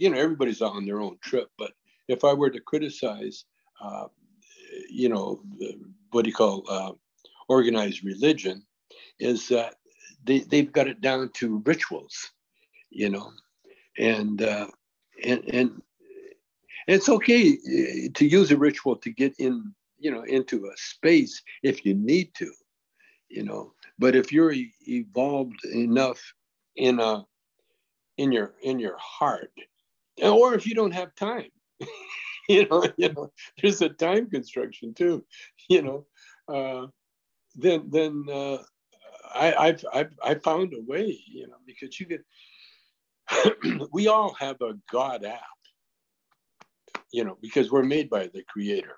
everybody's on their own trip, but if I were to criticize, uh, what do you call organized religion, is that they've got it down to rituals, you know, and and it's okay to use a ritual to get in, into a space if you need to, but if you're evolved enough in a in your heart, or if you don't have time, there's a time construction too, you know, uh, then I've found a way, because you get we all have a God app, because we're made by the Creator.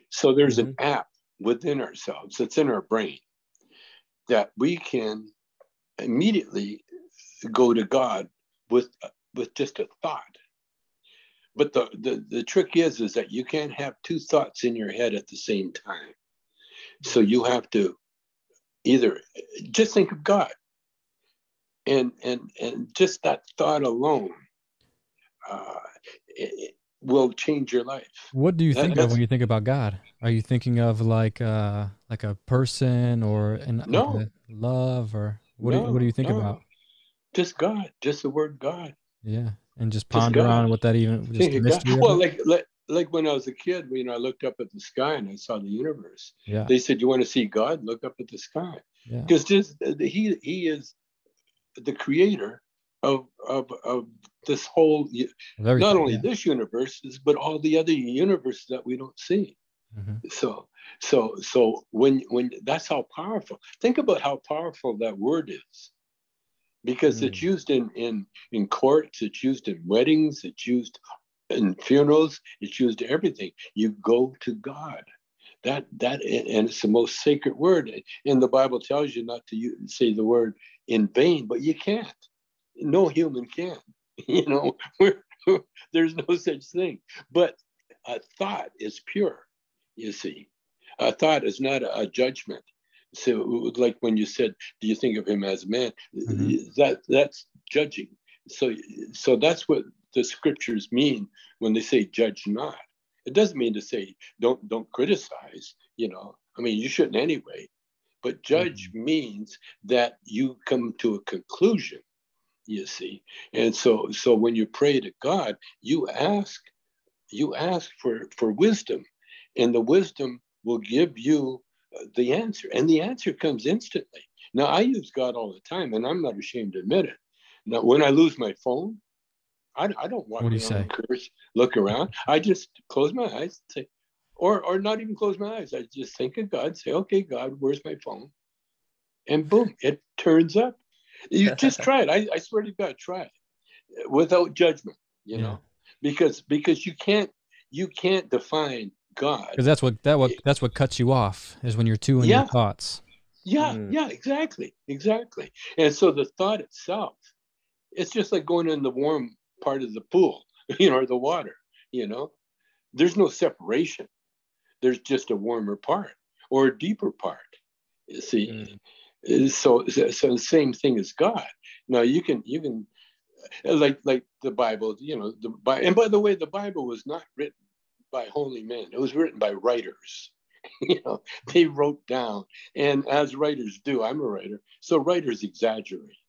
So there's an Mm-hmm. app within ourselves that's in our brain that we can immediately go to God with just a thought. But the trick is that you can't have two thoughts in your head at the same time. So you have to either just think of God, and just that thought alone, uh, it will change your life. What do you think of when That's you think about God? Are you thinking of like a person or like no, a love, or what do no, you think no, about? just God, just the word God, Yeah, and just just ponder God. on what that even, just Think the of God. mystery of Well, it. like when I was a kid, I looked up at the sky and I saw the universe. Yeah, They said, "You want to see God? Look up at the sky," yeah, because just he is the creator of this whole, of not everything. only Yeah. this universe, but all the other universes that we don't see. Hmm. So so when that's how powerful. Think about how powerful that word is, because it's Mm. used in courts, it's used in weddings, it's used in funerals, it's used to everything. You go to God. That and it's the most sacred word. And the Bible tells you not to say the word in vain, but you can't. No human can. You know, there's no such thing. But a thought is pure. You see, a thought is not a judgment. So, like when you said, "Do you think of him as a man?" Hmm. That's judging. So, so that's what the scriptures mean when they say, "Judge not." It doesn't mean to say don't criticize. I mean, you shouldn't anyway. But judge Hmm. means that you come to a conclusion. You see, and so when you pray to God, you ask for wisdom, and the wisdom will give you the answer, and the answer comes instantly. Now, I use God all the time, and I'm not ashamed to admit it. Now, when I lose my phone, I don't walk What do you around say? and curse, look around. I just close my eyes, say, or not even close my eyes. I just think of God, say, "Okay, God, where's my phone?" And boom, it turns up. You just try it. I swear to God, try it without judgment. You Yeah, know, because you can't define God. because that's what cuts you off, is when you're too in your Yeah, thoughts. yeah, Mm. yeah, exactly. And so the thought itself, it's just like going in the warm part of the pool, or the water. You know, there's no separation. There's just a warmer part or a deeper part. You see, Mm. so the same thing as God. Now you can like the Bible. And by the way, the Bible was not written by holy men. It was written by writers. They wrote down, and as writers do, I'm a writer, so writers exaggerate.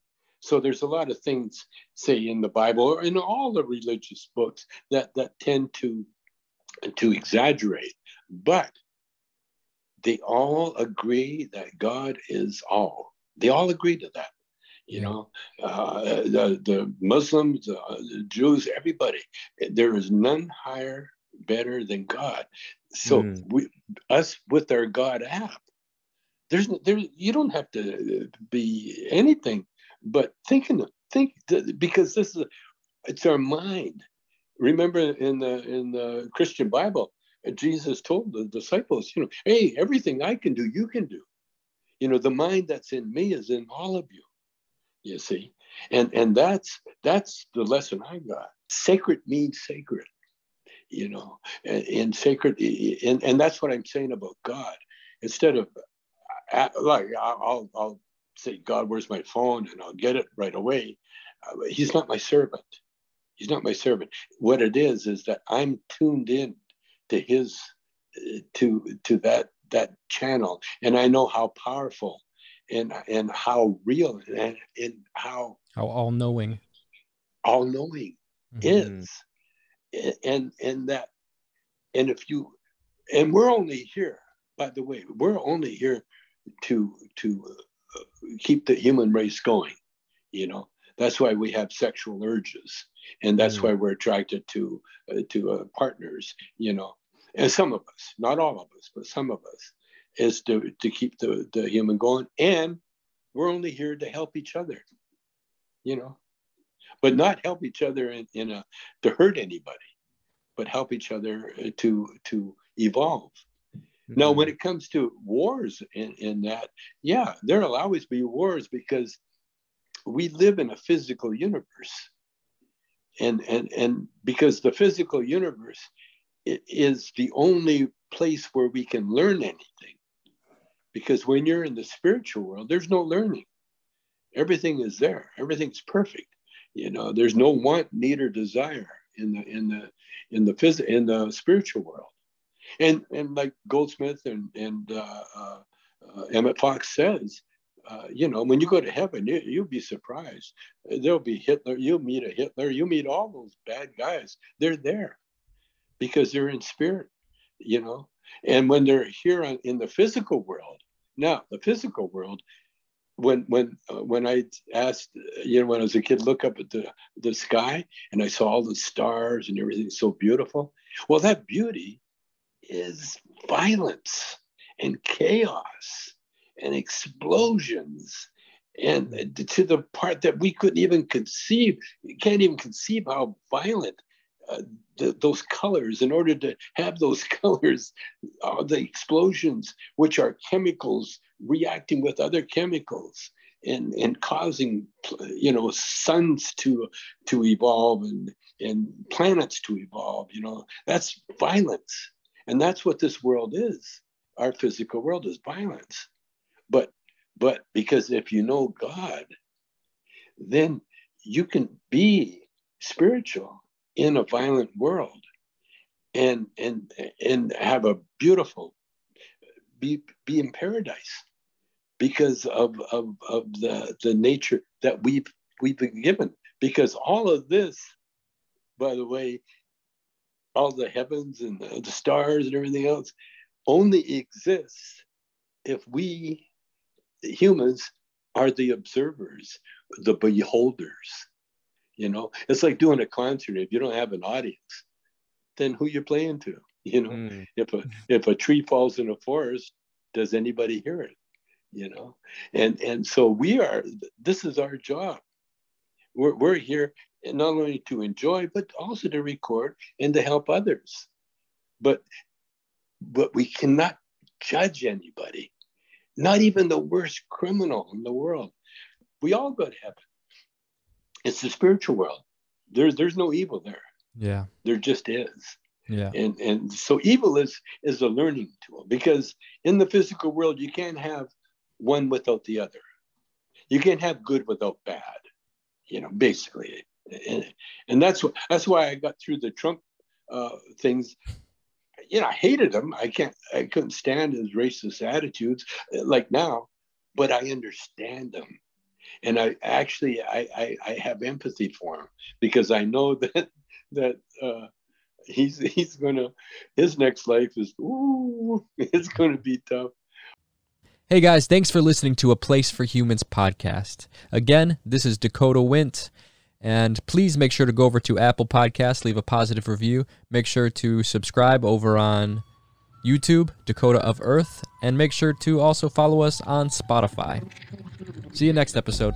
So there's a lot of things, say in the Bible or in all the religious books, that tend to exaggerate, but they all agree that God is all. They all agree to that. you Yeah. know, the Muslims, the Jews, everybody. There is none higher, better than God. So Mm. us with our God app, there. You don't have to be anything, but because it's our mind. Remember in the Christian Bible, Jesus told the disciples, hey, everything I can do, you can do. The mind that's in me is in all of you. You see, and that's the lesson I got. Sacred means sacred, and sacred, and that's what I'm saying about God. Instead of like I'll say, God, where's my phone, and I'll get it right away. He's not my servant. He's not my servant. What it is that I'm tuned in to his to that channel, and I know how powerful and how real and how all-knowing is, and that, and if you, and we're only here, by the way, we're only here to keep the human race going. You know, that's why we have sexual urges, and that's why we're attracted to partners. You know, and some of us, not all of us, but some of us, is to keep the human going, and we're only here to help each other. You know, but not help each other in a to hurt anybody, but help each other to evolve. Now, when it comes to wars in that, yeah, there'll always be wars because we live in a physical universe. And because the physical universe is the only place where we can learn anything. Because when you're in the spiritual world, there's no learning. Everything is there. Everything's perfect. You know, there's no want, need, or desire in the spiritual world. And like Goldsmith and Emmett Fox says, you know, when you go to heaven, you'll be surprised. There'll be Hitler. You'll meet a Hitler. You'll meet all those bad guys. They're there because they're in spirit, you know. And when they're here in the physical world, now the physical world, when I asked, you know, when I was a kid, look up at the sky and I saw all the stars and everything so beautiful. Well, that beauty is violence and chaos and explosions, and to the part that we couldn't even conceive. You can't even conceive how violent those colors. In order to have those colors, the explosions, which are chemicals reacting with other chemicals and causing, you know, suns to evolve and planets to evolve. You know, that's violence. And that's what this world is. Our physical world is violence. But because if you know God, then you can be spiritual in a violent world and have a beautiful, be in paradise because of the nature that we've been given. Because all of this, by the way, all the heavens and the stars and everything else only exists if we humans are the observers, the beholders. You know, it's like doing a concert. If you don't have an audience, then who you playing to? You know, if a tree falls in a forest, does anybody hear it? You know, and so this is our job. We're here not only to enjoy, but also to record and to help others. But we cannot judge anybody, not even the worst criminal in the world. We all go to heaven. It's the spiritual world. There's no evil there. Yeah. There just is. Yeah. And so evil is a learning tool, because in the physical world, you can't have one without the other. You can't have good without bad, you know, basically. And that's why I got through the Trump things. You know, I hated him. I couldn't stand his racist attitudes like now, but I understand him. And I actually have empathy for him, because I know that he's gonna, his next life is, it's gonna be tough. Hey guys, thanks for listening to A Place for Humans podcast. Again, this is Dakota Wint, and please make sure to go over to Apple Podcasts, leave a positive review. Make sure to subscribe over on YouTube, Dakota of Earth, and make sure to also follow us on Spotify. See you next episode.